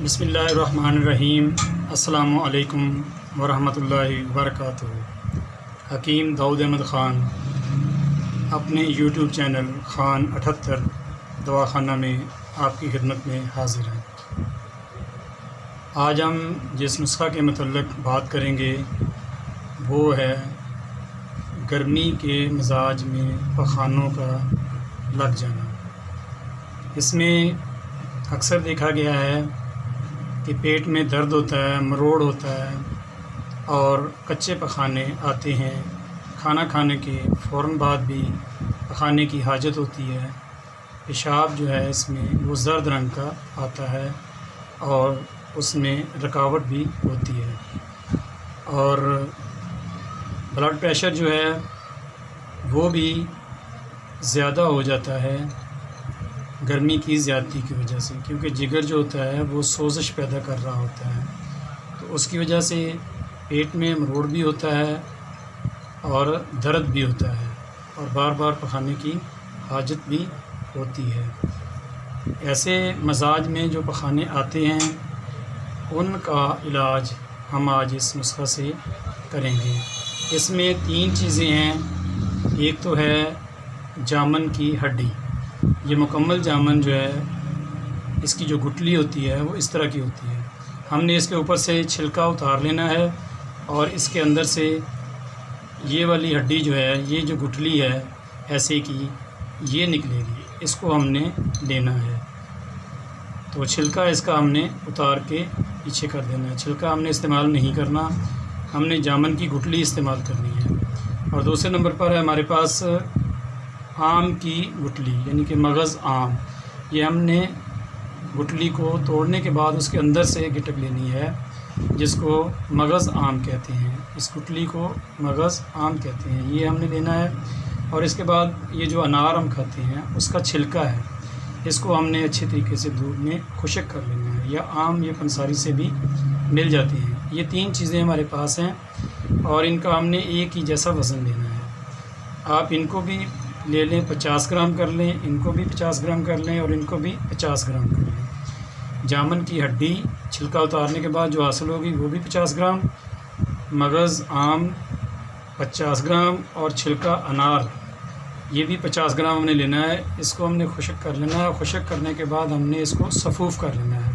بسم اللہ الرحمن الرحیم۔ السلام علیکم ورحمۃ اللہ وبرکاتہ۔ حکیم داؤد احمد خان اپنے یوٹیوب چینل خان 78 دواخانہ میں آپ کی خدمت میں حاضر ہیں۔ آج ہم جس نسخہ کے متعلق بات کریں گے وہ ہے گرمی کے مزاج میں پخانوں کا لگ جانا۔ اس میں اکثر دیکھا گیا ہے کہ پیٹ میں درد ہوتا ہے، مروڑ ہوتا ہے اور کچے پخانے آتے ہیں۔ کھانا کھانے کے فوراً بعد بھی پخانے کی حاجت ہوتی ہے۔ پیشاب جو ہے اس میں وہ زرد رنگ کا آتا ہے اور اس میں رکاوٹ بھی ہوتی ہے، اور بلڈ پریشر جو ہے وہ بھی زیادہ ہو جاتا ہے گرمی کی زیادتی کی وجہ سے، کیونکہ جگر جو ہوتا ہے وہ سوزش پیدا کر رہا ہوتا ہے، تو اس کی وجہ سے پیٹ میں مروڑ بھی ہوتا ہے اور درد بھی ہوتا ہے اور بار بار پخانے کی حاجت بھی ہوتی ہے۔ ایسے مزاج میں جو پخانے آتے ہیں ان کا علاج ہم آج اس نسخہ سے کریں گے۔ اس میں 3 چیزیں ہیں۔ ایک تو ہے جامن کی ہڈی۔ یہ مکمل جامن جو ہے اس کی جو گٹلی ہوتی ہے وہ اس طرح کی ہوتی ہے۔ ہم نے اس کے اوپر سے چھلکا اتار لینا ہے اور اس کے اندر سے یہ والی ہڈی جو ہے، یہ جو گٹلی ہے ایسے کی، یہ نکلے گی، اس کو ہم نے لینا ہے۔ تو چھلکا اس کا ہم نے اتار کے پیچھے کر دینا ہے۔ چھلکا ہم نے استعمال نہیں کرنا، ہم نے جامن کی گٹلی استعمال کرنی ہے۔ اور دوسرے نمبر پر ہے ہمارے پاس آم کی گٹلی، یعنی کہ مغز آم۔ یہ ہم نے گٹلی کو توڑنے کے بعد اس کے اندر سے گٹک لینی ہے، جس کو مغز آم کہتے ہیں۔ اس گٹلی کو مغز آم کہتے ہیں، یہ ہم نے لینا ہے۔ اور اس کے بعد یہ جو انار ہم کھاتے ہیں اس کا چھلکا ہے، اس کو ہم نے اچھے طریقے سے دودھ میں خشک کر لینا ہے، یا عام یہ پنساری سے بھی مل جاتی ہیں۔ یہ 3 چیزیں ہمارے پاس ہیں اور ان کا ہم نے ایک ہی جیسا وزن لینا ہے۔ آپ ان کو بھی لے لیں، 50 گرام کر لیں، ان کو بھی 50 گرام کر لیں اور ان کو بھی 50 گرام کر لیں۔ جامن کی ہڈی چھلکا اتارنے کے بعد جو حاصل ہوگی وہ بھی 50 گرام، مغز آم 50 گرام اور چھلکا انار یہ بھی 50 گرام ہم نے لینا ہے۔ اس کو ہم نے خشک کر لینا ہے۔ خشک کرنے کے بعد ہم نے اس کو صفوف کر لینا ہے۔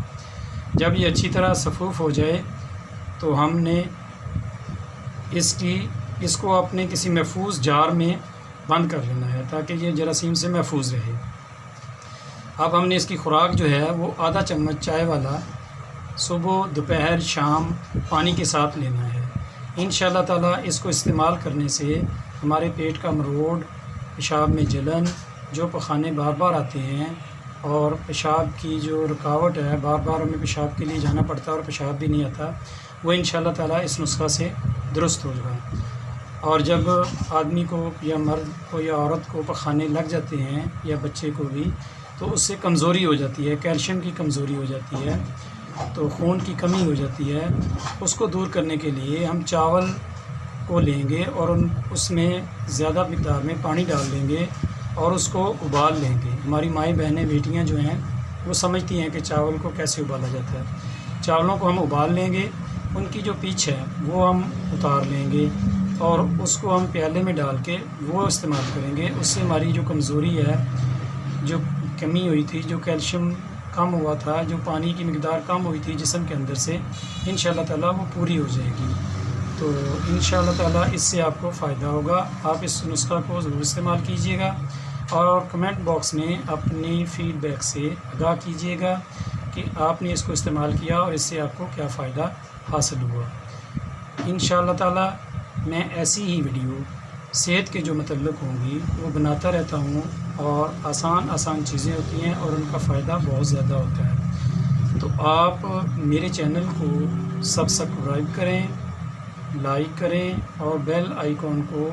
جب یہ اچھی طرح صفوف ہو جائے تو ہم نے اس کو اپنے کسی محفوظ جار میں بند کر لینا ہے تاکہ یہ جراثیم سے محفوظ رہے۔ اب ہم نے اس کی خوراک جو ہے وہ آدھا چمچ چائے والا صبح، دوپہر، شام پانی کے ساتھ لینا ہے۔ انشاءاللہ تعالیٰ اس کو استعمال کرنے سے ہمارے پیٹ کا مروڑ، پیشاب میں جلن، جو پخانے بار بار آتے ہیں اور پیشاب کی جو رکاوٹ ہے، بار بار ہمیں پیشاب کے لیے جانا پڑتا ہے اور پیشاب بھی نہیں آتا، وہ انشاءاللہ تعالیٰ اس نسخہ سے درست ہو جائے۔ اور جب آدمی کو یا مرد کو یا عورت کو پخانے لگ جاتے ہیں یا بچے کو بھی، تو اس سے کمزوری ہو جاتی ہے، کیلشیم کی کمزوری ہو جاتی ہے، تو خون کی کمی ہو جاتی ہے۔ اس کو دور کرنے کے لیے ہم چاول کو لیں گے اور اس میں زیادہ مقدار میں پانی ڈال دیں گے اور اس کو ابال لیں گے۔ ہماری مائیں بہنیں بیٹیاں جو ہیں وہ سمجھتی ہیں کہ چاول کو کیسے ابالا جاتا ہے۔ چاولوں کو ہم ابال لیں گے، ان کی جو پیچھ ہے وہ ہم اتار لیں گے اور اس کو ہم پیالے میں ڈال کے وہ استعمال کریں گے۔ اس سے ہماری جو کمزوری ہے، جو کمی ہوئی تھی، جو کیلشیم کم ہوا تھا، جو پانی کی مقدار کم ہوئی تھی جسم کے اندر سے، انشاءاللہ تعالیٰ وہ پوری ہو جائے گی۔ تو انشاءاللہ تعالیٰ اس سے آپ کو فائدہ ہوگا۔ آپ اس نسخہ کو ضرور استعمال کیجیے گا اور کمنٹ باکس میں اپنی فیڈ بیک سے آگاہ کیجیے گا کہ آپ نے اس کو استعمال کیا اور اس سے آپ کو کیا فائدہ حاصل ہوا۔ انشاءاللہ تعالیٰ میں ایسی ہی ویڈیو صحت کے جو متعلق ہوں گی وہ بناتا رہتا ہوں، اور آسان چیزیں ہوتی ہیں اور ان کا فائدہ بہت زیادہ ہوتا ہے۔ تو آپ میرے چینل کو سبسکرائب کریں، لائک کریں اور بیل آئیکن کو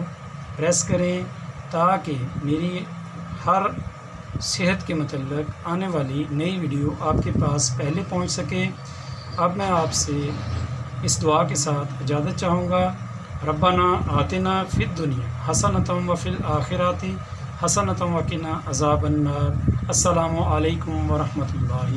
پریس کریں تاکہ میری ہر صحت کے متعلق آنے والی نئی ویڈیو آپ کے پاس پہلے پہنچ سکے۔ اب میں آپ سے اس دعا کے ساتھ اجازت چاہوں گا۔ ربنا آتنا فی الدنیا حسنۃ وفی الآخرۃ حسنۃ وقنا عذاب النار۔ السلام علیکم ورحمۃ اللہ